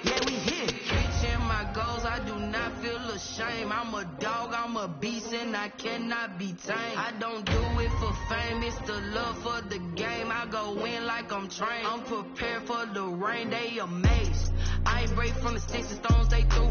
Yeah, we here. Reaching my goals, I do not feel ashamed. I'm a dog, I'm a beast, and I cannot be tamed. I don't do it for fame, it's the love for the game. I go in like I'm trained. I'm prepared for the rain, they amazed. I ain't break from the sticks and stones they threw.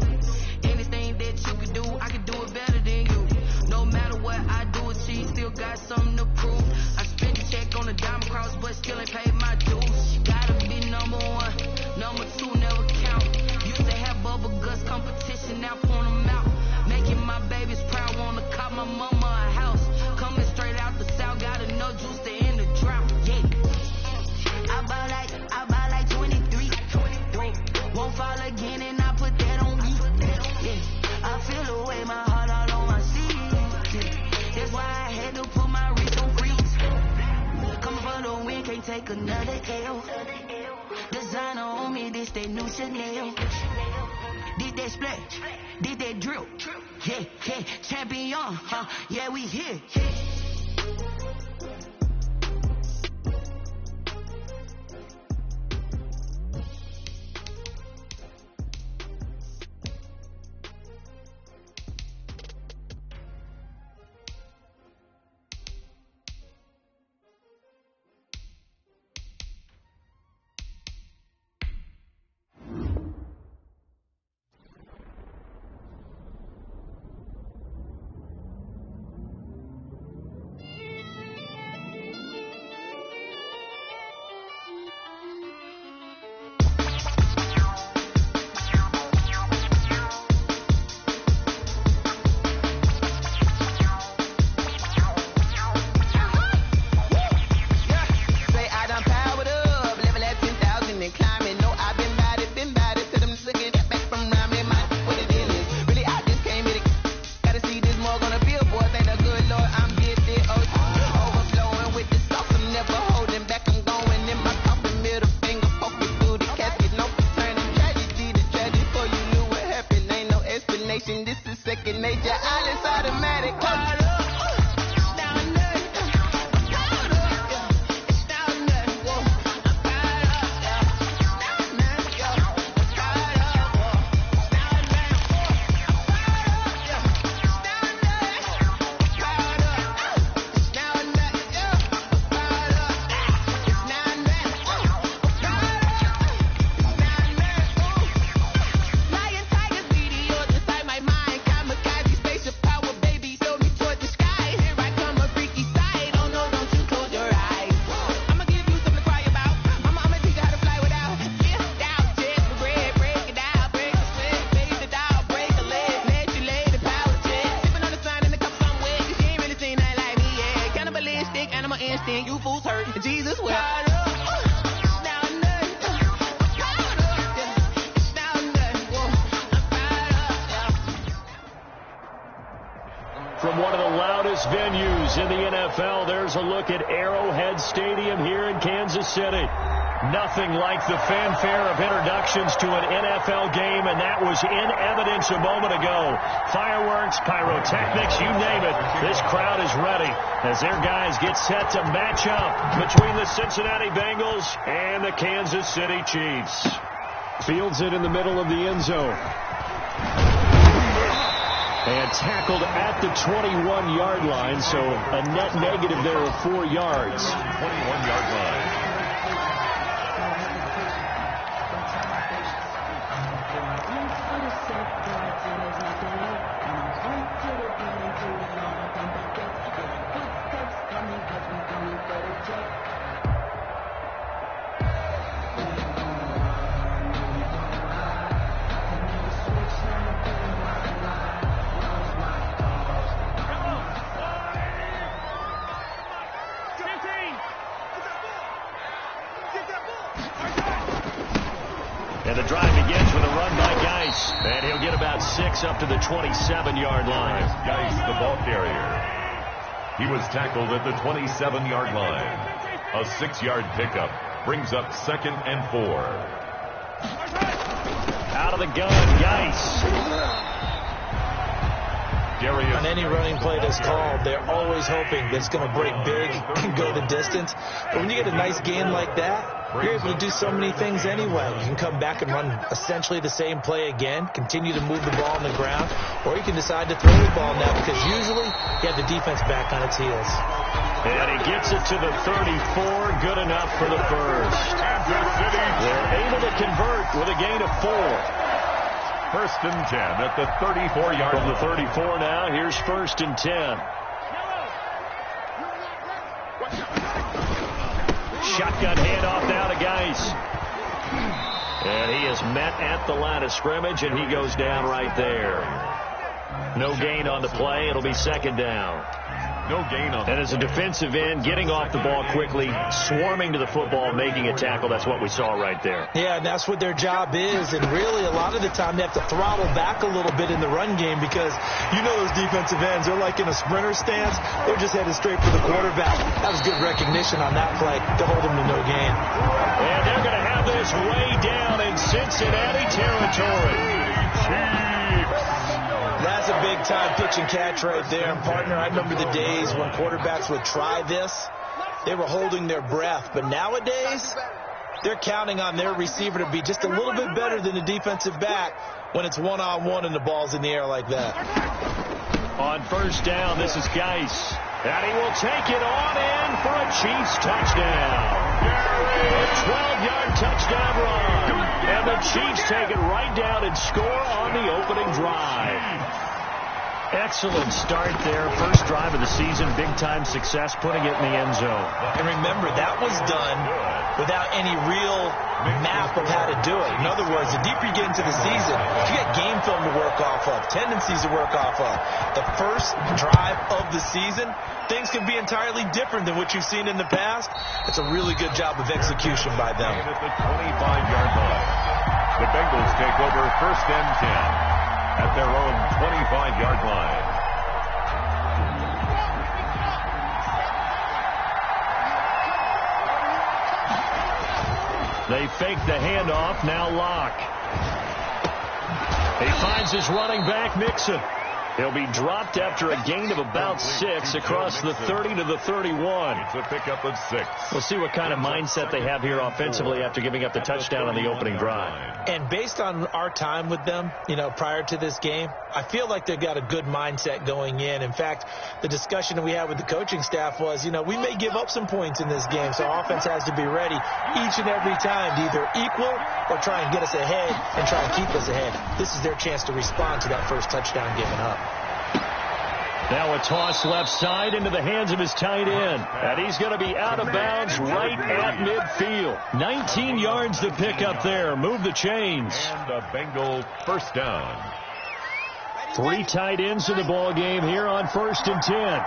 Anything that you can do, I can do it better than you. No matter what I do, achieve, still got something to prove. I spent the check on the diamond cross, but still ain't paid my dues. Gotta be number one, number two never count. Used to have bubble guts competition, now point them out. Making my babies proud, wanna cop my mama a house. Coming straight out the south, got enough juice to end the drought. Yeah, I buy like 23. Won't fall again, and I put that on me. Yeah, I feel the way, my heart all on my sleeve. Yeah, that's why I had to put my wrist on freeze. Coming for the win, can't take another L. Designer on me, this that new Chanel. Did that splash, did that drill. Yeah, yeah, champion, yeah, we here. From one of the loudest venues in the NFL, there's a look at Arrowhead Stadium here in Kansas City. Nothing like the fanfare of introductions to an NFL game, and that was in evidence a moment ago. Fireworks, pyrotechnics, you name it. This crowd is ready as their guys get set to match up between the Cincinnati Bengals and the Kansas City Chiefs. Fields it in the middle of the end zone. And tackled at the 21-yard line, so a net negative there of 4 yards. 21-yard line. And the drive begins with a run by Geis. And he'll get about 6 up to the 27-yard line. Geis, the ball carrier. He was tackled at the 27-yard line. A 6-yard pickup brings up 2nd and 4. Out of the gun, Geis. On any running play that's called, they're always hoping that it's going to break big and go the distance. But when you get a nice gain like that, you're able to do so many things anyway. You can come back and run essentially the same play again, continue to move the ball on the ground, or you can decide to throw the ball now because usually you have the defense back on its heels. And he gets it to the 34. Good enough for the first. They're able to convert with a gain of 4. 1st and 10 at the 34-yard line. From the 34 now, here's 1st and 10. Shotgun handoff now to Geis. And he is met at the line of scrimmage, and he goes down right there. No gain on the play. It'll be 2nd down. No gain on. And as a defensive end, getting off the ball quickly, swarming to the football, making a tackle, that's what we saw right there. Yeah, and that's what their job is. And really, a lot of the time, they have to throttle back a little bit in the run game because you know those defensive ends, they're like in a sprinter stance. They're just headed straight for the quarterback. That was good recognition on that play to hold them to no gain. And they're going to have this way down in Cincinnati territory. That's a big-time pitch and catch right there. And, partner, I remember the days when quarterbacks would try this. They were holding their breath. But nowadays, they're counting on their receiver to be just a little bit better than the defensive back when it's one-on-one and the ball's in the air like that. On 1st down, this is Geis. And he will take it on in for a Chiefs touchdown. A 12-yard touchdown run. And the Chiefs take it right down and score on the opening drive. Excellent start there. First drive of the season. Big-time success, putting it in the end zone. And remember, that was done without any real map of how to do it. In other words, the deeper you get into the season, you got game film to work off of, tendencies to work off of. The first drive of the season, things can be entirely different than what you've seen in the past. It's a really good job of execution by them. At the 25-yard line, the Bengals take over 1st and 10 at their own 25-yard line. They fake the handoff. Now Locke. He finds his running back, Mixon. He'll be dropped after a gain of about 6 across the 30 to the 31. It's a pickup of 6. We'll see what kind of mindset they have here offensively after giving up the touchdown on the opening drive. And based on our time with them, prior to this game, I feel like they've got a good mindset going in. In fact, the discussion that we had with the coaching staff was, we may give up some points in this game, so our offense has to be ready each and every time to either equal or try and get us ahead and try and keep us ahead. This is their chance to respond to that first touchdown given up. Now a toss left side into the hands of his tight end. And he's going to be out of bounds right at midfield. 19 yards to pick up there. Move the chains. And a Bengal 1st down. 3 tight ends in the ball game here on 1st and 10.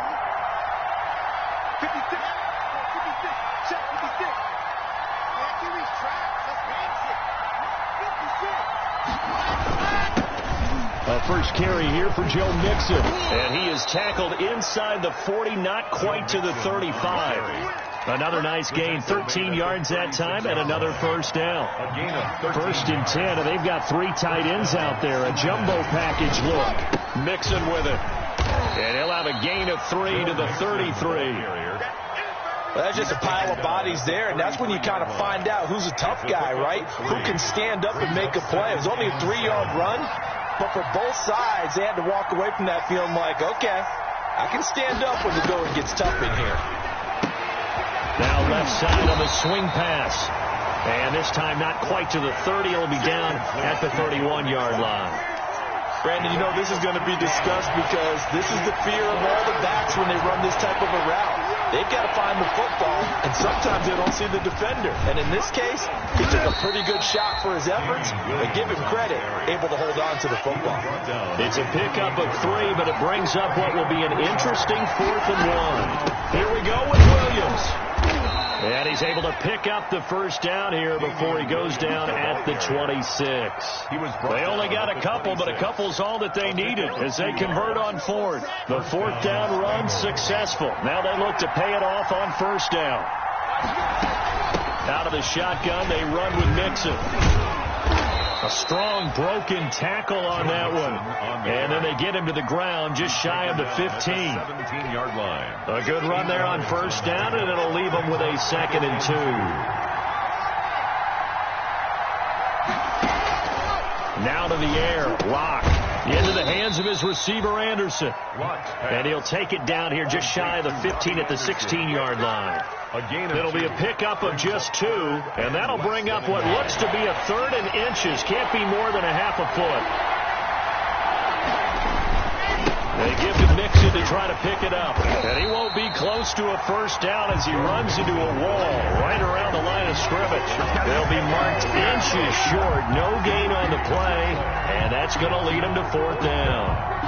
First carry here for Joe Mixon. And he is tackled inside the 40, not quite to the 35. Another nice gain, 13 yards that time, and another 1st down. 1st and 10, and they've got 3 tight ends out there. A jumbo package look. Mixon with it. And he'll have a gain of 3 to the 33. Well, that's just a pile of bodies there, and that's when you kind of find out who's a tough guy, right? Who can stand up and make a play. It was only a 3-yard run. But for both sides, they had to walk away from that feeling like, okay, I can stand up when the going gets tough in here. Now left side on the swing pass. And this time not quite to the 30. It'll be down at the 31-yard line. Brandon, this is going to be discussed because this is the fear of all the backs when they run this type of a route. They've got to find the football, and sometimes they don't see the defender. And in this case, he took a pretty good shot for his efforts, but give him credit, able to hold on to the football. It's a pickup of 3, but it brings up what will be an interesting 4th and 1. Here we go with Williams. And he's able to pick up the 1st down here before he goes down at the 26. They only got a couple, but a couple's all that they needed as they convert on 4th. The 4th down run successful. Now they look to pay it off on 1st down. Out of the shotgun, they run with Mixon. A strong broken tackle on that one. And then they get him to the ground just shy of the 15. 17-yard line. A good run there on 1st down, and it'll leave them with a 2nd and 2. Now to the air. Locke into the hands of his receiver, Anderson. And he'll take it down here just shy of the 15 at the 16-yard line. It'll be a pickup of just 2, and that'll bring up what looks to be a 3rd and inches. Can't be more than a half a foot. They give to Mixon to try to pick it up. And he won't be close to a first down as he runs into a wall right around the line of scrimmage. They'll be marked inches short. No gain on the play, and that's going to lead him to 4th down.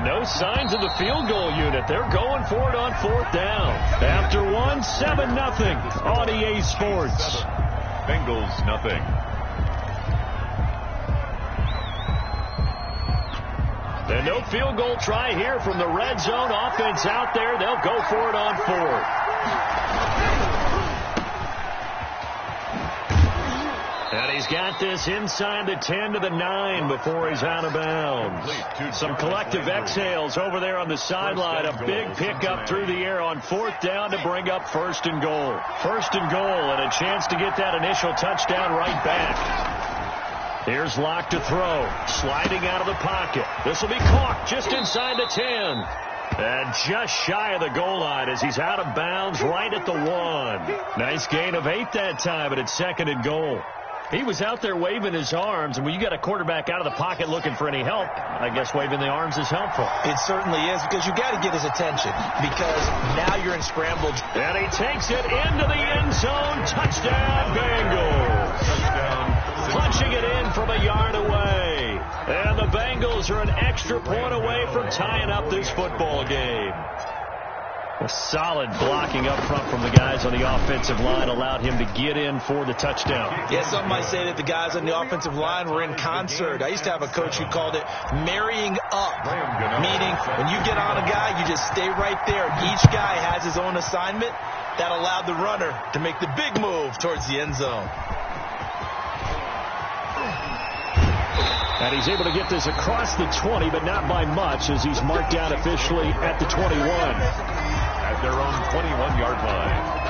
No signs of the field goal unit. They're going for it on 4th down. After 1, 7-0 on EA Sports. Bengals nothing. And no field goal try here from the red zone. Offense out there. They'll go for it on 4th. And he's got this inside the 10 to the 9 before he's out of bounds. Some collective exhales over there on the sideline. A big pickup through the air on 4th down to bring up 1st and goal. 1st and goal and a chance to get that initial touchdown right back. Here's Locke to throw. Sliding out of the pocket. This will be caught just inside the 10. And just shy of the goal line as he's out of bounds right at the 1. Nice gain of 8 that time, but it's 2nd and goal. He was out there waving his arms, and when you got a quarterback out of the pocket looking for any help, I guess waving the arms is helpful. It certainly is, because you got to get his attention, because now you're in scrambled. And he takes it into the end zone. Touchdown, Bengals. Touchdown. Punching it in from a yard away. And the Bengals are an extra point away from tying up this football game. A solid blocking up front from the guys on the offensive line allowed him to get in for the touchdown. Yeah, some might say that the guys on the offensive line were in concert. I used to have a coach who called it marrying up, meaning when you get on a guy, you just stay right there. Each guy has his own assignment. That allowed the runner to make the big move towards the end zone. And he's able to get this across the 20, but not by much, as he's marked down officially at the 21. At their own 21-yard line.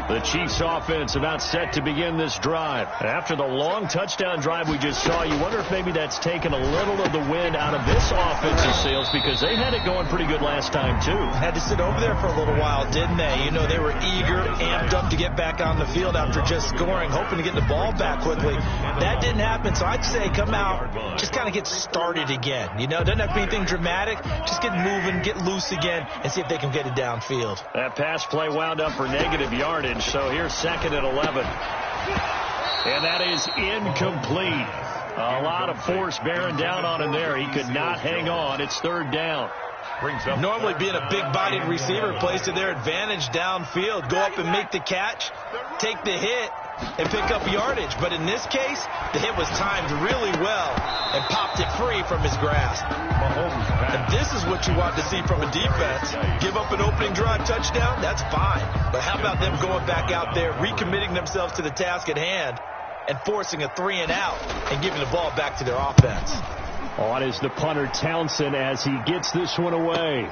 The Chiefs offense about set to begin this drive. After the long touchdown drive we just saw, you wonder if maybe that's taken a little of the wind out of this offensive sails, because they had it going pretty good last time too. Had to sit over there for a little while, didn't they? You know, they were eager, amped up to get back on the field after just scoring, hoping to get the ball back quickly. That didn't happen, so I'd say come out, just kind of get started again. You know, doesn't have to be anything dramatic. Just get moving, get loose again, and see if they can get it downfield. That pass play wound up for negative yardage. So here's 2nd and 11. And that is incomplete. A lot of force bearing down on him there. He could not hang on. It's 3rd down. Normally being a big-bodied receiver plays to their advantage downfield. Go up and make the catch, take the hit, and pick up yardage. But in this case, the hit was timed really well and popped it free from his grasp. And this is what you want to see from a defense. Give up an opening drive touchdown, that's fine. But how about them going back out there, recommitting themselves to the task at hand, and forcing a 3-and-out and giving the ball back to their offense. On is the punter, Townsend, as he gets this one away.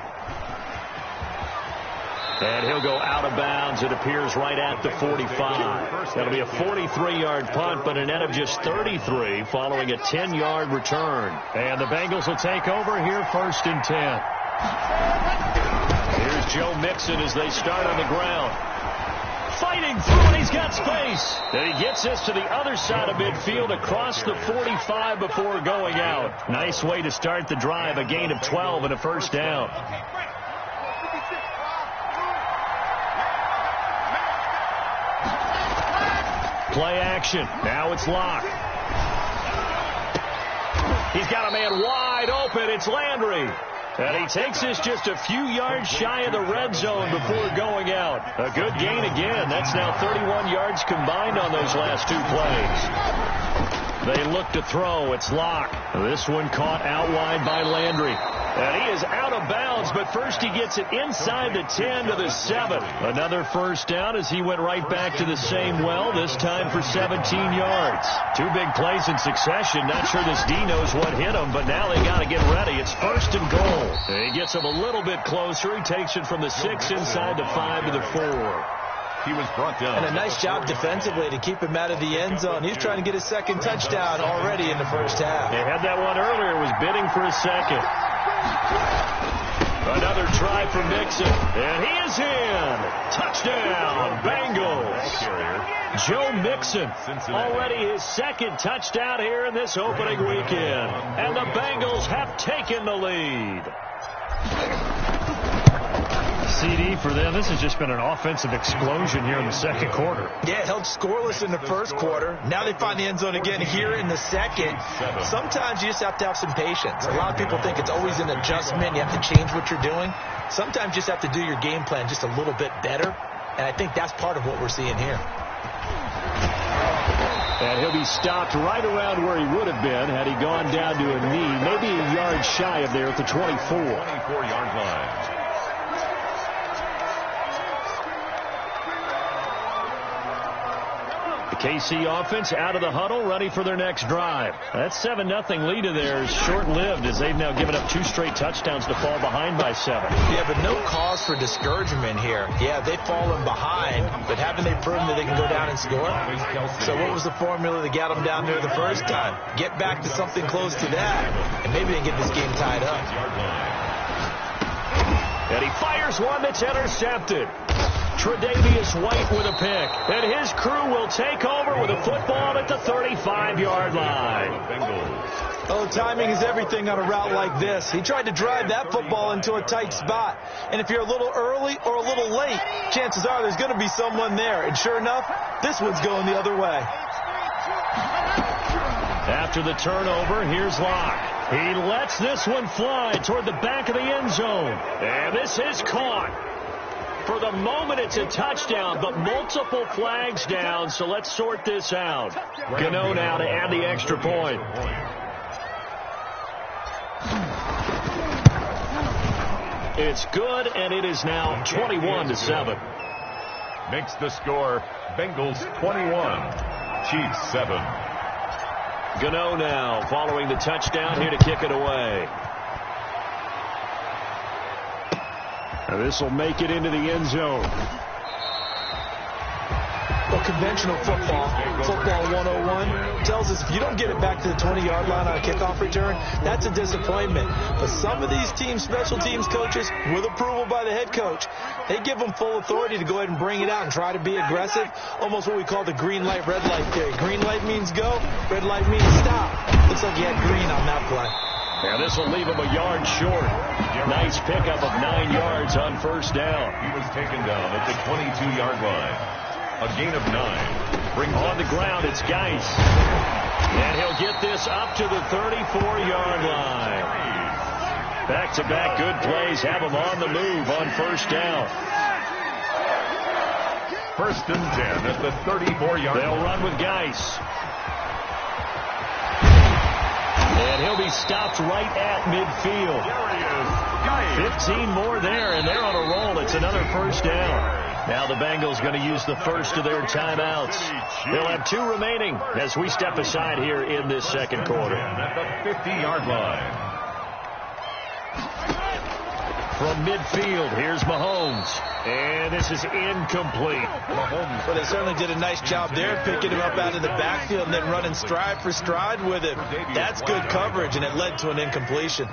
And he'll go out of bounds, it appears, right at the 45. That'll be a 43-yard punt, but a net of just 33 following a 10-yard return. And the Bengals will take over here 1st and 10. Here's Joe Mixon as they start on the ground. Fighting through, and he's got space. And he gets this to the other side of midfield across the 45 before going out. Nice way to start the drive, a gain of 12 and a 1st down. Play action. Now it's Locke. He's got a man wide open. It's Landry. And he takes this just a few yards shy of the red zone before going out. A good gain again. That's now 31 yards combined on those last 2 plays. They look to throw. It's Locke. This one caught out wide by Landry. And he is out of bounds, but first he gets it inside the 10 to the 7. Another first down as he went right back to the same well, this time for 17 yards. Two big plays in succession. Not sure this D knows what hit him, but now they got to get ready. It's first and goal. And he gets him a little bit closer. He takes it from the 6 inside the 5 to the 4. He was brought down. And a nice job defensively to keep him out of the end zone. He's trying to get his second touchdown already in the first half. They had that one earlier, was bidding for a second. Another try for Mixon, and he is in. Touchdown, Bengals. Joe Mixon, already his second touchdown here in this opening weekend. And the Bengals have taken the lead. CD for them. This has just been an offensive explosion here in the second quarter. Yeah, held scoreless in the first quarter. Now they find the end zone again here in the second. Sometimes you just have to have some patience. A lot of people think it's always an adjustment. You have to change what you're doing. Sometimes you just have to do your game plan just a little bit better. And I think that's part of what we're seeing here. And he'll be stopped right around where he would have been had he gone down to a knee, maybe a yard shy of there at the 24. 24-yard line. KC offense out of the huddle, ready for their next drive. That 7-0 lead of theirs short-lived as they've now given up 2 straight touchdowns to fall behind by 7. Yeah, but no cause for discouragement here. Yeah, they've fallen behind, but haven't they proven that they can go down and score? So what was the formula that got them down there the first time? Get back to something close to that, and maybe they get this game tied up. And he fires one that's intercepted. Tre'Davious White with a pick. And his crew will take over with a football at the 35-yard line. Oh, timing is everything on a route like this. He tried to drive that football into a tight spot. And if you're a little early or a little late, chances are there's going to be someone there. And sure enough, this one's going the other way. After the turnover, here's Locke. He lets this one fly toward the back of the end zone. And this is caught. For the moment, it's a touchdown, but multiple flags down, so let's sort this out. Gano now to add the extra point. It's good, and it is now 21-7. Makes the score Bengals 21, Chiefs 7. Gano now following the touchdown here to kick it away. Now this will make it into the end zone. Well, conventional football 101, tells us if you don't get it back to the 20-yard line on a kickoff return, that's a disappointment. But some of these teams, special teams coaches, with approval by the head coach, they give them full authority to go ahead and bring it out and try to be aggressive, almost what we call the green light, red light theory. Green light means go, red light means stop. Looks like you had green on that play. And this will leave him a yard short. Nice pickup of 9 yards on first down. He was taken down at the 22-yard line. A gain of 9. Brings on the ground, it's Geis. And he'll get this up to the 34-yard line. Back-to-back good plays have him on the move on first down. First and 10 at the 34-yard line. They'll run with Geis. And he'll be stopped right at midfield. There he is. 15 more there, and they're on a roll. It's another first down. Now the Bengals going to use the first of their timeouts. They'll have 2 remaining as we step aside here in this second quarter. At the 50-yard line. From midfield, here's Mahomes. And this is incomplete. Well, they certainly did a nice job there, picking him up out of the backfield and then running stride for stride with him. That's good coverage, and it led to an incompletion.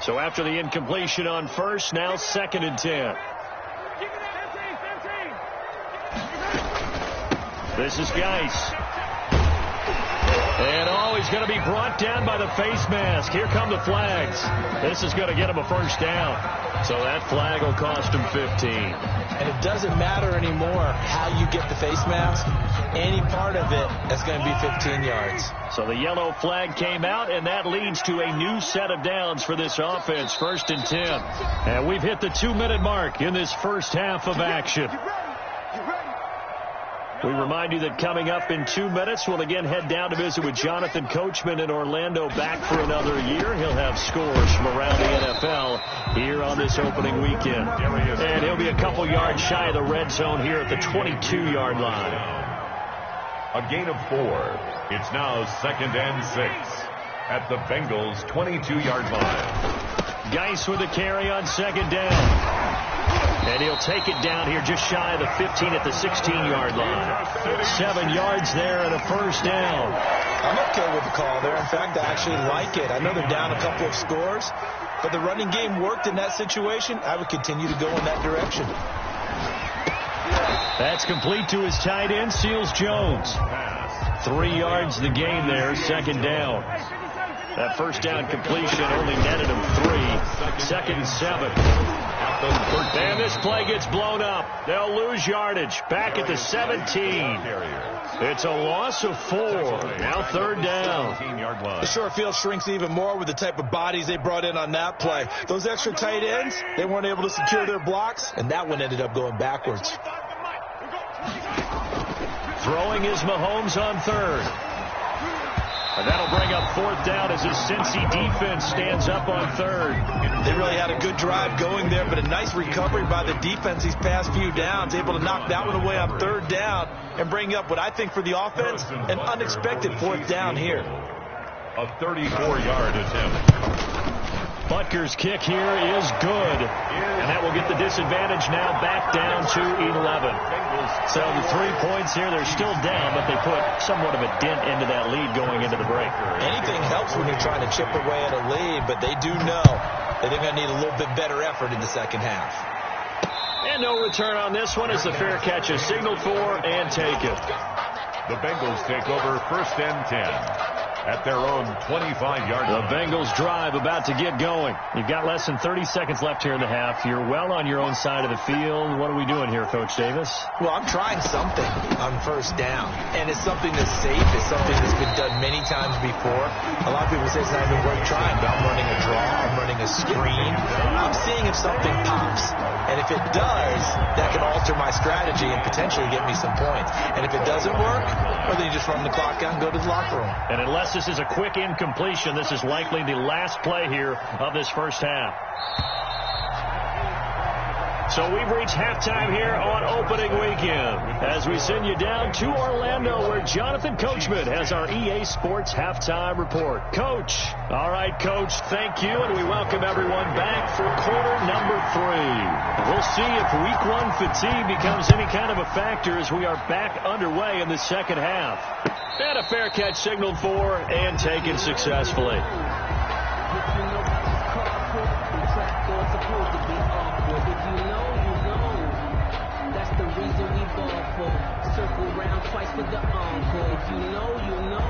So after the incompletion on first, now second and 10. This is Geis. And he's going to be brought down by the face mask. Here come the flags. This is going to get him a first down. So that flag will cost him 15. And it doesn't matter anymore how you get the face mask. Any part of it is going to be 15 yards. So the yellow flag came out, and that leads to a new set of downs for this offense. First and 10. And we've hit the 2-minute mark in this first half of action. We remind you that coming up in 2 minutes, we'll again head down to visit with Jonathan Coachman in Orlando, back for another year. He'll have scores from around the NFL here on this opening weekend. And he'll be a couple yards shy of the red zone here at the 22-yard line. A gain of 4. It's now 2nd and 6 at the Bengals' 22-yard line. Geis with the carry on 2nd down. And he'll take it down here just shy of the 15 at the 16-yard line. 7 yards there and a first down. I'm okay with the call there. In fact, I actually like it. I know they're down a couple of scores, but the running game worked in that situation. I would continue to go in that direction. That's complete to his tight end, Seals Jones. 3 yards the gain there, 2nd down. That first down completion only netted him 3. 2nd and 7. And this play gets blown up. They'll lose yardage. Back at the 17. It's a loss of 4. Now 3rd down. The short field shrinks even more with the type of bodies they brought in on that play. Those extra tight ends, they weren't able to secure their blocks, and that one ended up going backwards. Throwing is Mahomes on 3rd. And that'll bring up 4th down as his Cincy defense stands up on 3rd. They really had a good drive going there, but a nice recovery by the defense these past few downs, able to knock that one away on 3rd down and bring up what I think for the offense, an unexpected 4th down here. A 34-yard attempt. Butker's kick here is good. And that will get the disadvantage now back down to 11. So the 3 points here, they're still down, but they put somewhat of a dent into that lead going into the break. Anything helps when you're trying to chip away at a lead, but they do know that they're going to need a little bit better effort in the second half. And no return on this one as the fair catch is signaled for and taken. The Bengals take over 1st and 10. At their own 25-yard line. The Bengals drive about to get going. You've got less than 30 seconds left here in the half. You're well on your own side of the field. What are we doing here, Coach Davis? Well, I'm trying something on 1st down. And it's something that's safe. It's something that's been done many times before. A lot of people say it's not even worth trying, but I'm running a draw. I'm running a screen. I'm seeing if something pops. And if it does, that can alter my strategy and potentially get me some points. And if it doesn't work, well, then you just run the clock out and go to the locker room. And unless this is a quick incompletion, this is likely the last play here of this first half. So we've reached halftime here on opening weekend as we send you down to Orlando where Jonathan Coachman has our EA Sports halftime report. Coach. All right, Coach, thank you, and we welcome everyone back for quarter number 3. We'll see if week 1 fatigue becomes any kind of a factor as we are back underway in the second half. And a fair catch signaled for and taken successfully. Circle round twice for the encore. If you know, you know.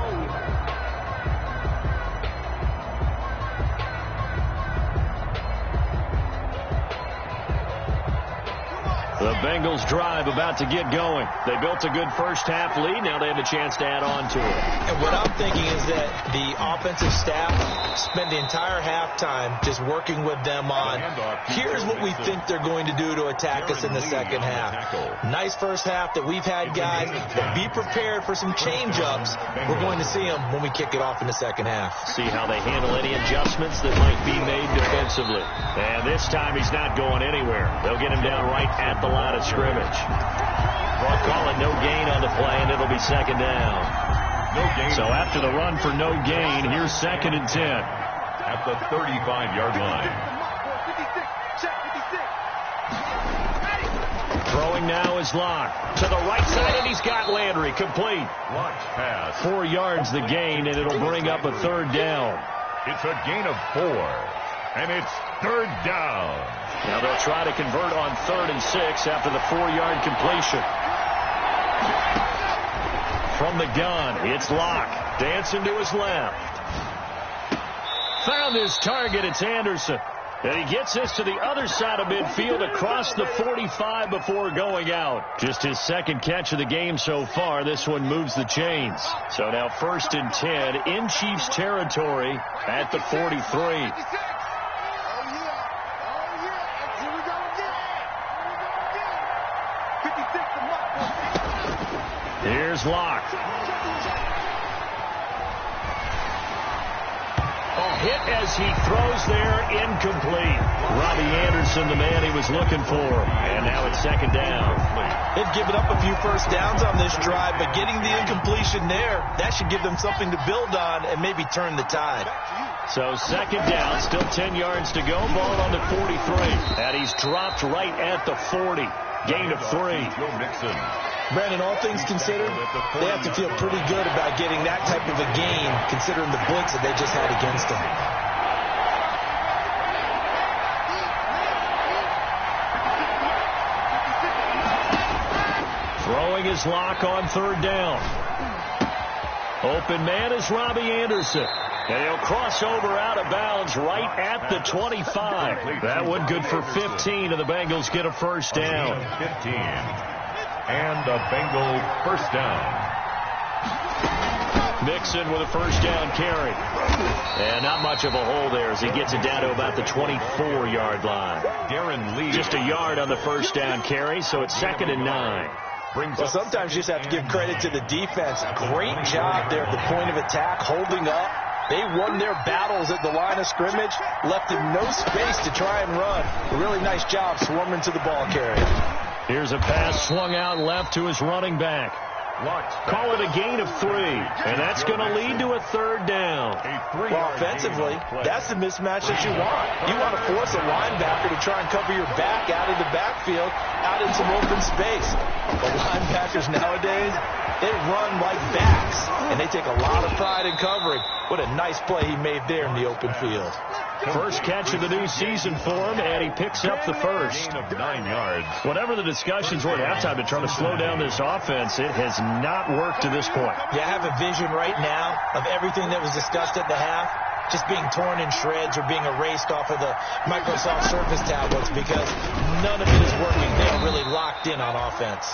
The Bengals drive about to get going. They built a good first half lead. Now they have a chance to add on to it. And what I'm thinking is that the offensive staff spend the entire halftime just working with them on, here's what we think they're going to do to attack us in the second half. Nice first half that we've had, guys, but be prepared for some change-ups. We're going to see them when we kick it off in the second half. See how they handle any adjustments that might be made defensively. And this time he's not going anywhere. They'll get him down right at the line of scrimmage. They'll call it no gain on the play, and it'll be 2nd down. No gain. So after the run for no gain, here's 2nd and 10. At the 35-yard line. Throwing now is Locke. To the right side, and he's got Landry. Complete. Launch pass. 4 yards the gain, and it'll bring up a 3rd down. It's a gain of 4. And it's 3rd down. Now they'll try to convert on 3rd and 6 after the 4-yard completion. From the gun, it's Locke. Dancing to his left. Found his target. It's Anderson. And he gets this to the other side of midfield across the 45 before going out. Just his 2nd catch of the game so far. This one moves the chains. So now 1st and 10 in Chiefs territory at the 43. Here's Locke. Hit as he throws there, incomplete. Robbie Anderson, the man he was looking for. And now it's second down. They've given up a few first downs on this drive, but getting the incompletion there, that should give them something to build on and maybe turn the tide. So second down, still 10 yards to go. Ball on the 43. And he's dropped right at the 40. Gain of 3. Joe Mixon. Brandon, all things considered, they have to feel pretty good about getting that type of a gain, considering the blitz that they just had against them. Throwing his Locke on third down. Open man is Robbie Anderson. And he'll cross over out of bounds right at the 25. That one good for 15, and the Bengals get a first down. 15. And a Bengal first down. Mixon with a first down carry. And not much of a hole there as he gets it down to about the 24-yard line. Darren Lee. Just a yard on the first down carry, so it's 2nd and 9. Well, sometimes you just have to give credit to the defense. Great job there at the point of attack, holding up. They won their battles at the line of scrimmage, left him no space to try and run. A really nice job swarming to the ball carrier. Here's a pass swung out left to his running back. Call it a gain of 3, and that's going to lead to a third down. Well, offensively, that's the mismatch that you want. You want to force a linebacker to try and cover your back out of the backfield, out in some open space. The linebackers nowadays, they run like backs, and they take a lot of pride in covering. What a nice play he made there in the open field. First catch of the new season for him, and he picks up the first. Gain of 9 yards. Whatever the discussions were at halftime to try to slow down this offense, it has not worked to this point. Yeah, I have a vision right now of everything that was discussed at the half just being torn in shreds or being erased off of the Microsoft Surface tablets because none of it is working. They're really locked in on offense.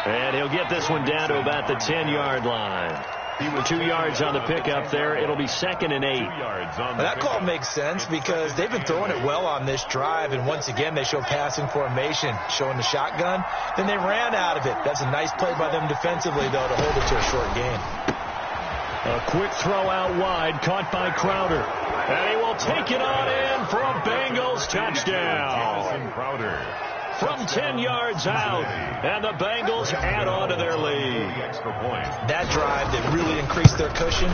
And he'll get this one down to about the 10-yard line. He was 2 yards on the pickup there. It'll be 2nd and 8. That call makes sense because they've been throwing it well on this drive, and once again they show passing formation, showing the shotgun. Then they ran out of it. That's a nice play by them defensively, though, to hold it to a short gain. A quick throw out wide, caught by Crowder. And he will take it on in for a Bengals touchdown. Crowder. From 10 yards out, and the Bengals add on to their lead. Extra point. That drive that really increased their cushion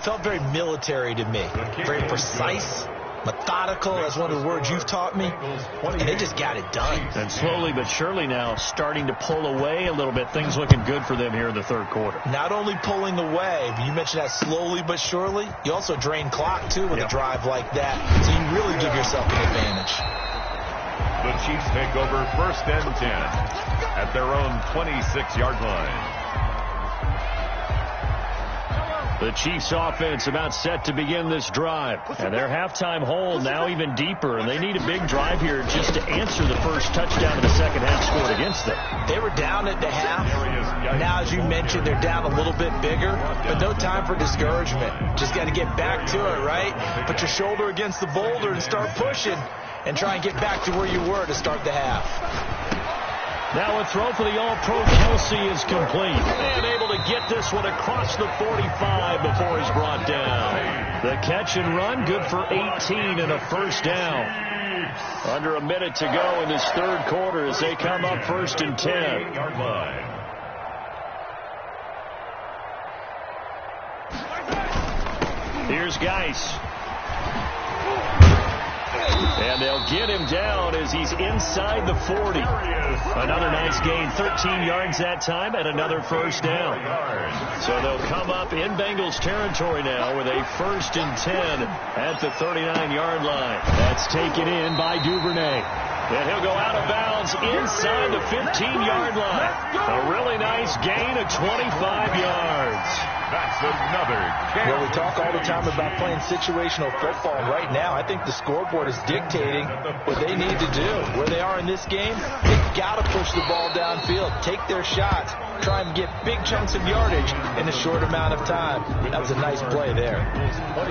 felt very military to me. Very precise, methodical, that's one of the words you've taught me, and they just got it done. And slowly but surely now starting to pull away a little bit. Things looking good for them here in the third quarter. Not only pulling away, but you mentioned that slowly but surely. You also drain clock, too, with a drive like that, so you really give yourself an advantage. The Chiefs take over 1st and 10 at their own 26-yard line. The Chiefs offense about set to begin this drive. And their halftime hole now even deeper. And they need a big drive here just to answer the first touchdown of the second half scored against them. They were down at the half. Now, as you mentioned, they're down a little bit bigger. But no time for discouragement. Just got to get back to it, right? Put your shoulder against the boulder and start pushing. And try and get back to where you were to start the half. Now a throw for the All-Pro Kelce is complete. And able to get this one across the 45 before he's brought down. The catch and run, good for 18 and a first down. Under a minute to go in this third quarter as they come up 1st and 10. Yard line. Here's Geis. And they'll get him down as he's inside the 40. Another nice gain, 13 yards that time, and another first down. So they'll come up in Bengals territory now with a 1st and 10 at the 39-yard line. That's taken in by Duvernay. And he'll go out of bounds inside the 15-yard line. A really nice gain of 25 yards. That's another. Well, we talk all the time about playing situational football. Right now, I think the scoreboard is dictating what they need to do. Where they are in this game, they've got to push the ball downfield, take their shots, try and get big chunks of yardage in a short amount of time. That was a nice play there.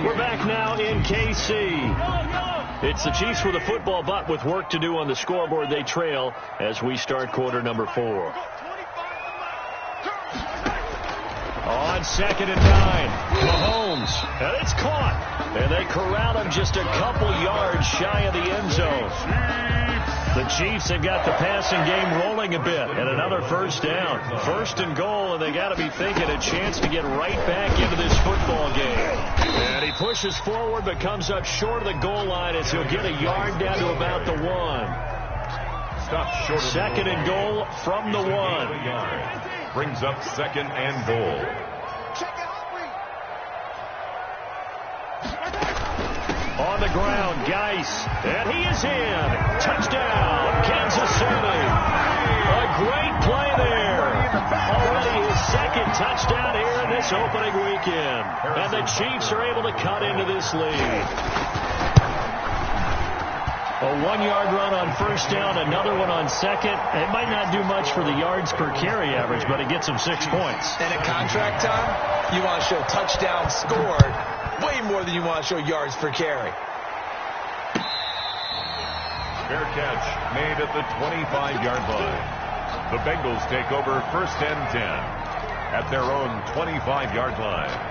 We're back now in KC. It's the Chiefs with a football, but with work to do on the scoreboard, they trail as we start quarter number 4. On 2nd and 9, Mahomes, and it's caught. And they corral him just a couple yards shy of the end zone. The Chiefs have got the passing game rolling a bit, and another first down. 1st and goal, and they got to be thinking a chance to get right back into this football game. And he pushes forward, but comes up short of the goal line as he'll get a yard down to about the 1. Stop short of 2nd and goal from the 1. Brings up 2nd and goal. On the ground, Geis, and he is in. Touchdown, Kansas City. A great play there. Already his 2nd touchdown here in this opening weekend. And the Chiefs are able to cut into this lead. A 1-yard run on 1st down, another one on 2nd. It might not do much for the yards per carry average, but it gets him 6 points. And at contract time, you want to show touchdowns scored way more than you want to show yards per carry. Fair catch made at the 25-yard line. The Bengals take over 1st and 10 at their own 25-yard line.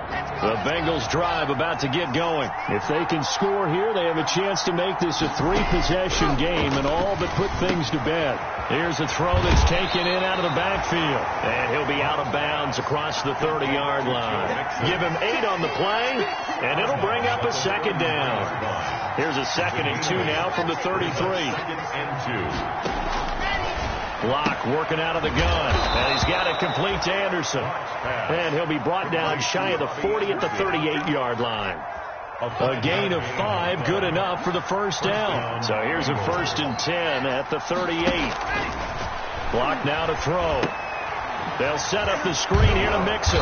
The Bengals drive about to get going. If they can score here, they have a chance to make this a 3-possession game and all but put things to bed. Here's a throw that's taken in out of the backfield. And he'll be out of bounds across the 30-yard line. Give him 8 on the play, and it'll bring up a 2nd down. Here's a 2nd and 2 now from the 33. 2nd and 2. Locke working out of the gun, and he's got it complete to Anderson. And he'll be brought down shy of the 40 at the 38-yard line. A gain of 5, good enough for the first down. So here's a 1st and 10 at the 38. Locke now to throw. They'll set up the screen here to Mixon.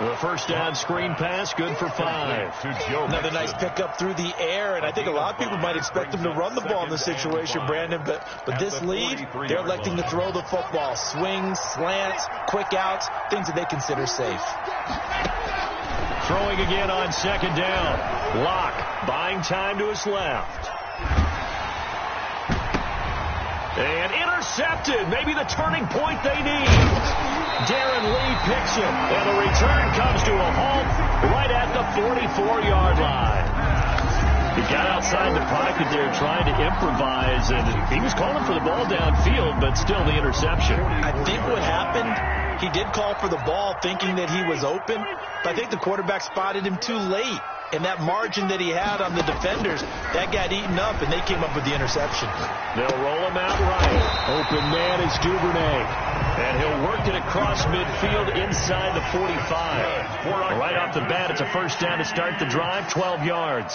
The first down screen pass, good for 5. Another nice pickup through the air, and I think a lot of people might expect them to run the ball in this situation, Brandon, but this lead, they're electing to throw the football. Swings, slants, quick outs, things that they consider safe. Throwing again on 2nd down. Locke buying time to his left. And intercepted. Maybe the turning point they need. Darren Lee picks it. And the return comes to a halt right at the 44-yard line. He got outside the pocket there trying to improvise, and he was calling for the ball downfield, but still the interception. I think what happened, he did call for the ball thinking that he was open, but I think the quarterback spotted him too late. And that margin that he had on the defenders, that got eaten up, and they came up with the interception. They'll roll him out right. Open man is Duvernay. And he'll work it across midfield inside the 45. Right off the bat, it's a first down to start the drive, 12 yards.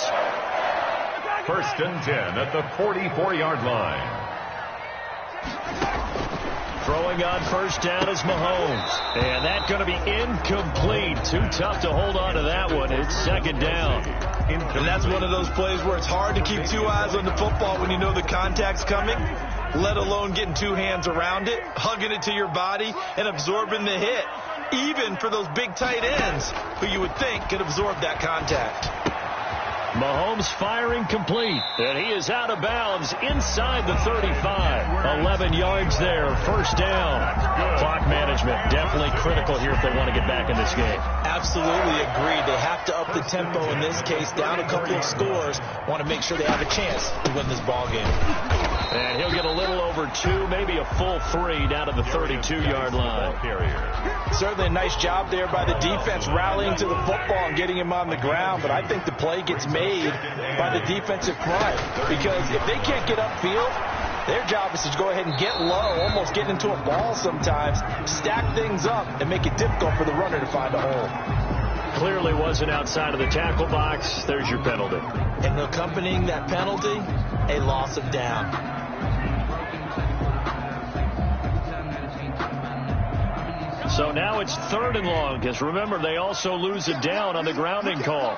1st and 10 at the 44-yard line. Throwing on first down is Mahomes. And that's going to be incomplete. Too tough to hold on to that one. It's 2nd down. And that's one of those plays where it's hard to keep 2 eyes on the football when you know the contact's coming, let alone getting 2 hands around it, hugging it to your body, and absorbing the hit. Even for those big tight ends who you would think could absorb that contact. Mahomes firing complete, and he is out of bounds inside the 35. 11 yards there, first down. Clock management definitely critical here if they want to get back in this game. Absolutely agreed. They have to up the tempo in this case, down a couple of scores. Want to make sure they have a chance to win this ball game. And he'll get a little over 2, maybe a full 3 down to the 32-yard line. Certainly a nice job there by the defense rallying to the football and getting him on the ground, but I think the play gets made by the defensive front, because if they can't get upfield, their job is to go ahead and get low, almost get into a ball sometimes, stack things up, and make it difficult for the runner to find a hole. Clearly wasn't outside of the tackle box. There's your penalty. And accompanying that penalty, a loss of down. So now it's 3rd and long, because remember, they also lose it down on the grounding call.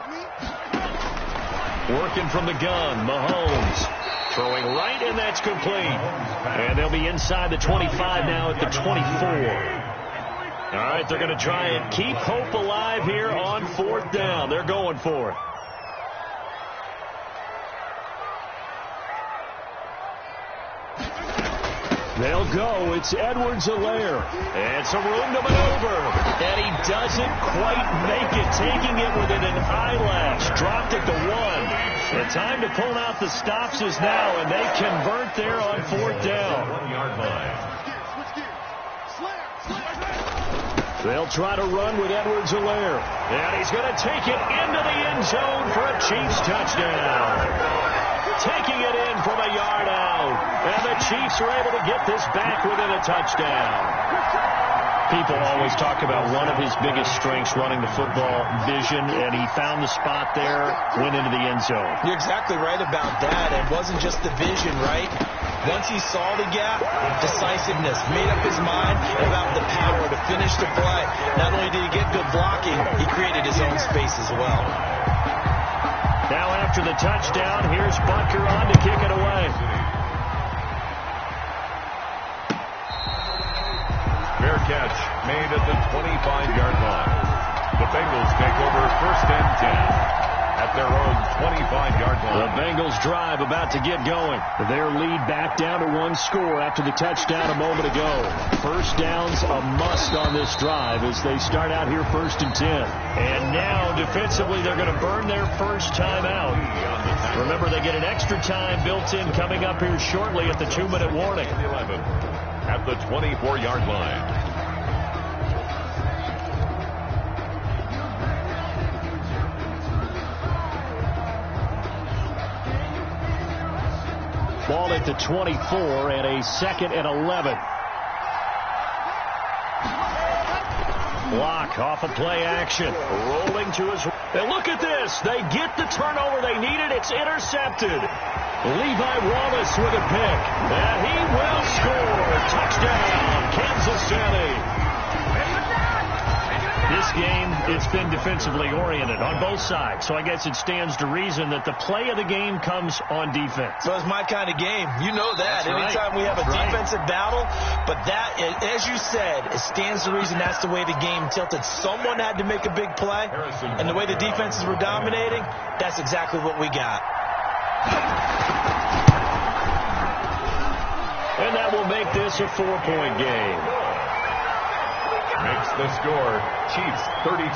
Working from the gun, Mahomes. Throwing right, and that's complete. And they'll be inside the 25 now at the 24. All right, they're going to try and keep hope alive here on 4th down. They're going for it. They'll go. It's Edwards-Helaire. It's a room to maneuver. And he doesn't quite make it, taking it within an eyelash. Dropped it to 1. The time to pull out the stops is now, and they convert there on 4th down. 1-yard line. They'll try to run with Edwards-Helaire. And he's going to take it into the end zone for a Chiefs touchdown. Taking it in from a yard out. And the Chiefs are able to get this back within a touchdown. People always talk about one of his biggest strengths running the football, vision, and he found the spot there, went into the end zone. You're exactly right about that. It wasn't just the vision, right? Once he saw the gap, decisiveness, made up his mind about the power to finish the play. Not only did he get good blocking, he created his own space as well. Now after the touchdown, here's Butker on to kick it away. Fair catch made at the 25-yard line. The Bengals take over 1st and 10. At their own 25-yard line. The Bengals drive about to get going. Their lead back down to 1 score after the touchdown a moment ago. First down's a must on this drive as they start out here 1st and 10. And now defensively they're going to burn their first time out. Remember, they get an extra time built in coming up here shortly at the 2-minute warning. 11 at the 24-yard line. Ball at the 24 and a 2nd and 11. Block off of play action. Rolling to his... And look at this. They get the turnover they needed. It's intercepted. Levi Wallace with a pick. And he will score. Touchdown, Kansas City. This game, it's been defensively oriented on both sides. So I guess it stands to reason that the play of the game comes on defense. So it's my kind of game. You know that. That's Anytime right. we have a That's defensive battle. But that, as you said, it stands to reason that's the way the game tilted. Someone had to make a big play. And the way the defenses were dominating, that's exactly what we got. And that will make this a 4-point game. Makes the score Chiefs 32,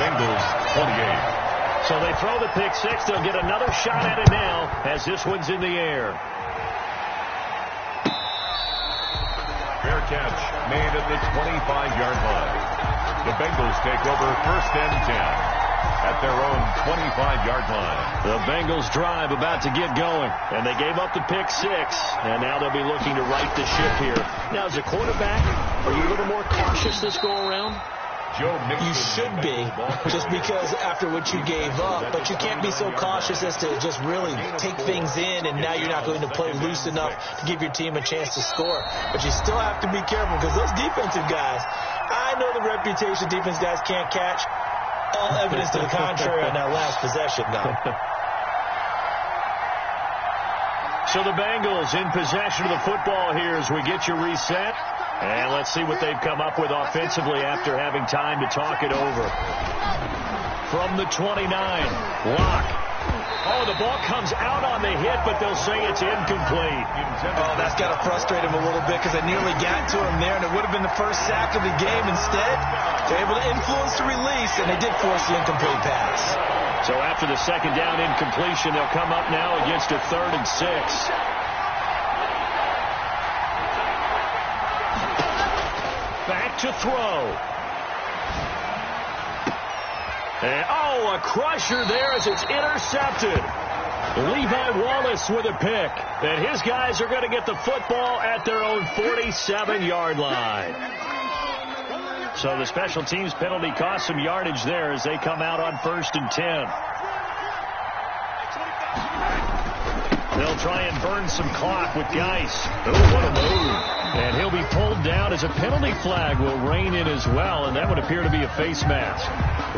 Bengals 28. So they throw the pick six. They'll get another shot at it now as this one's in the air. Fair catch made at the 25-yard line. The Bengals take over 1st and 10 at their own 25-yard line. The Bengals drive about to get going, and they gave up the pick six, and now they'll be looking to right the ship here. Now, as a quarterback, are you a little more cautious this go around? You should be, just because after what you gave up, but you can't be so cautious as to just really take things in, and now you're not going to play loose enough to give your team a chance to score. But you still have to be careful because those defensive guys, I know the reputation defense guys can't catch. All evidence to the contrary on that last possession, though. So the Bengals in possession of the football here as we get you reset. And let's see what they've come up with offensively after having time to talk it over. From the 29, Locke. Oh, the ball comes out on the hit, but they'll say it's incomplete. Oh, that's got to frustrate him a little bit because I nearly got to him there, and it would have been the first sack of the game. Instead, they're able to influence the release, and they did force the incomplete pass. So after the second down incompletion, they'll come up now against a 3rd and 6. Back to throw. And, oh, a crusher there as it's intercepted. Levi Wallace with a pick. And his guys are going to get the football at their own 47-yard line. So the special teams penalty cost some yardage there as they come out on 1st and 10. They'll try and burn some clock with Geis. Oh, what a move. And he'll be pulled down as a penalty flag will rein in as well, and that would appear to be a face mask.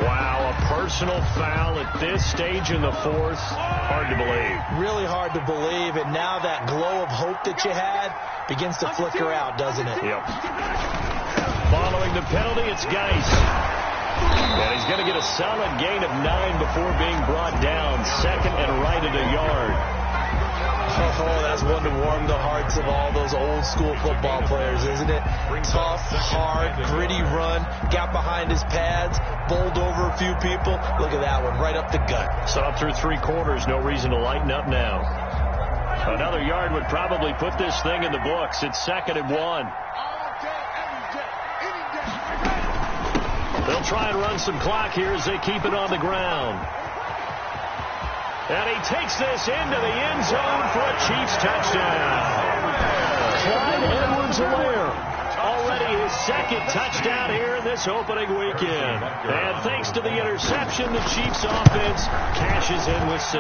Wow, a personal foul at this stage in the 4th. Hard to believe. Really hard to believe, and now that glow of hope that you had begins to flicker out, doesn't it? Yep. Following the penalty, it's Geis. And he's going to get a solid gain of 9 before being brought down. 2nd and right at a yard. Oh, that's one to warm the hearts of all those old school football players, isn't it? Tough, hard, gritty run, got behind his pads, bowled over a few people. Look at that one, right up the gut. So up through 3 quarters, no reason to lighten up now. Another yard would probably put this thing in the books. It's 2nd and 1. They'll try and run some clock here as they keep it on the ground. And he takes this into the end zone for a Chiefs touchdown. Clyde Edwards-Helaire, already his 2nd touchdown here in this opening weekend. And thanks to the interception, the Chiefs offense cashes in with 6.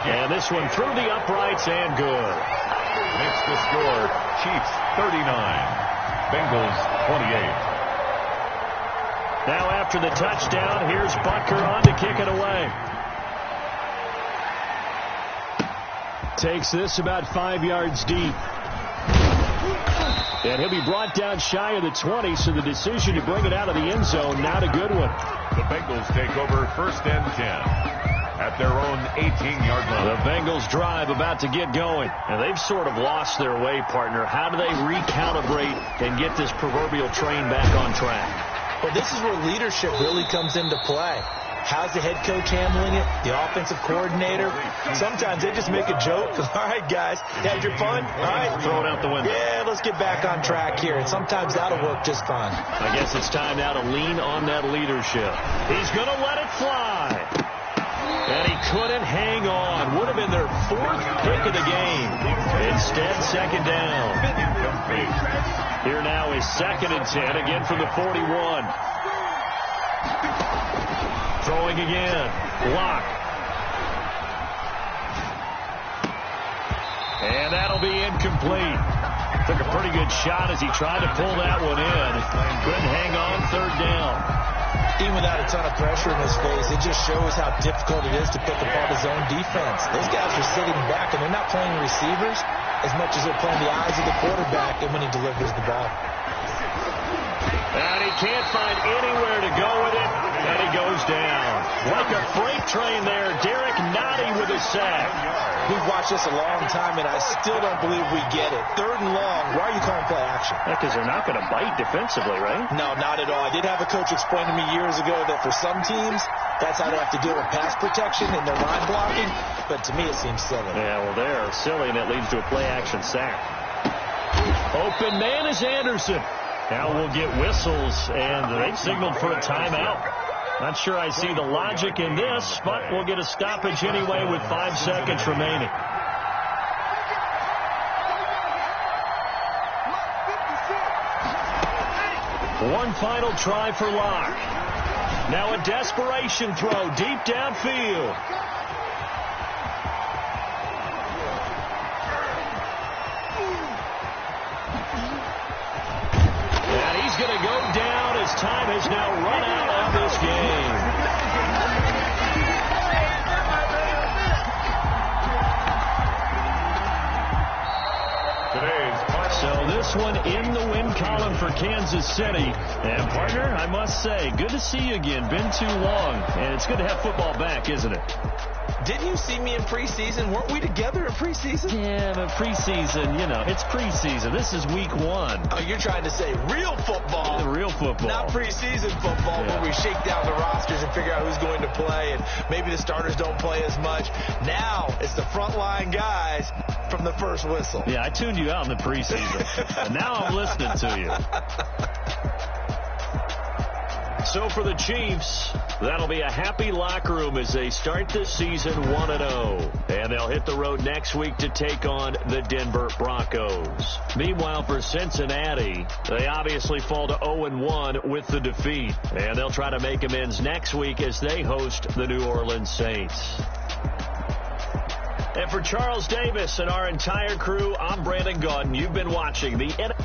And this one through the uprights and good. Makes the score Chiefs 39, Bengals 28. Now after the touchdown, here's Butker on to kick it away. Takes this about 5 yards deep. And he'll be brought down shy of the 20, so the decision to bring it out of the end zone, not a good one. The Bengals take over 1st and 10 at their own 18-yard line. The Bengals drive about to get going, and they've sort of lost their way, partner. How do they recalibrate and get this proverbial train back on track? Well, this is where leadership really comes into play. How's the head coach handling it? The offensive coordinator? Sometimes they just make a joke. All right, guys, you had your fun? All right. Throw it out the window. Yeah, let's get back on track here. And sometimes that'll work just fine. I guess it's time now to lean on that leadership. He's going to let it fly. And he couldn't hang on. Would have been their 4th pick of the game. Instead, 2nd down. Here now is 2nd and 10, again from the 41. Throwing again. Block. And that'll be incomplete. Took a pretty good shot as he tried to pull that one in. Couldn't hang on 3rd down. Even without a ton of pressure in his face, it just shows how difficult it is to pick apart his own defense. Those guys are sitting back, and they're not playing receivers as much as they're playing the eyes of the quarterback and when he delivers the ball. And he can't find anywhere to go with it, and he goes down. Like a freight train there, Derek Nottie with a sack. We've watched this a long time, and I still don't believe we get it. 3rd and long, why are you calling play action? Because they're not going to bite defensively, right? No, not at all. I did have a coach explain to me years ago that for some teams, that's how they have to deal with pass protection and their line blocking, but to me it seems silly. Yeah, well, they're silly, and it leads to a play-action sack. Open man is Anderson. Now we'll get whistles, and they've signaled for a timeout. Not sure I see the logic in this, but we'll get a stoppage anyway with 5 seconds remaining. One final try for Locke. Now a desperation throw deep downfield. And he's going to go down as time has now run out of this game. So this one in the win column for Kansas City. And, partner, I must say, good to see you again. Been too long. And it's good to have football back, isn't it? Didn't you see me in preseason? Weren't we together in preseason? Yeah, but preseason, you know, it's preseason. This is week 1. Oh, you're trying to say real football. The real football. Not preseason football, where we shake down the rosters and figure out who's going to play, and maybe the starters don't play as much. Now it's the frontline guys from the first whistle. Yeah, I tuned you out in the preseason. And now I'm listening to you. So for the Chiefs, that'll be a happy locker room as they start this season 1-0. And they'll hit the road next week to take on the Denver Broncos. Meanwhile, for Cincinnati, they obviously fall to 0-1 with the defeat. And they'll try to make amends next week as they host the New Orleans Saints. And for Charles Davis and our entire crew, I'm Brandon Gaudin. You've been watching the NFL.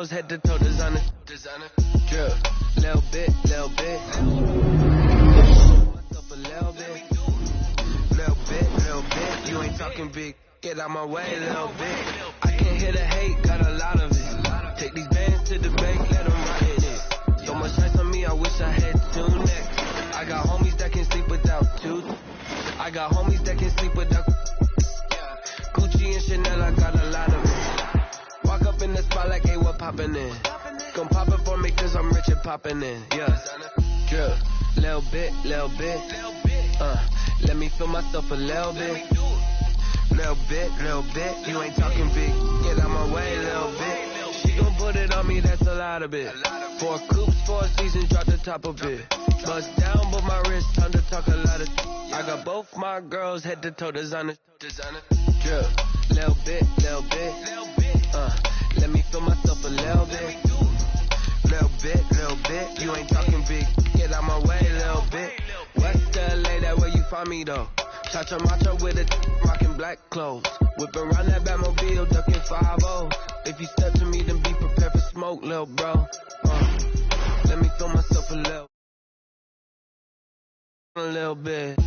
girls head to toe designer. Drip, little bit. Myself a little bit. You ain't talking big. Get out my way, little bit. I can hear the hate, got a lot of it. Take these bands to the bank, let them ride it. So much ice on me, I wish I had 2 necks. I got homies that can sleep without 2. I got homies that can sleep without Gucci and Chanel, I got a lot of it. Walk up in the spot like, hey, what poppin' in? Gon' pop it for me cause I'm rich and poppin' in, yeah. Drip, little bit. Let me feel myself a little bit. Little bit. You ain't talking big. Get out my way, little bit. She gon' put it on me, that's a lot of it. 4 coops, 4 seasons, drop the top of it. Bust down, but my wrist, time to talk a lot of. I got both my girls head to toe designer. Drip, little bit. Let me feel myself a little bit. Little bit. You ain't talking big. Get out my way, little bit. West LA, that where you find me though. Chacha macha with a rockin' black clothes. Whip around that Batmobile, ducking 5-0. If you step to me, then be prepared for smoke, little bro. Let me feel myself a little bit.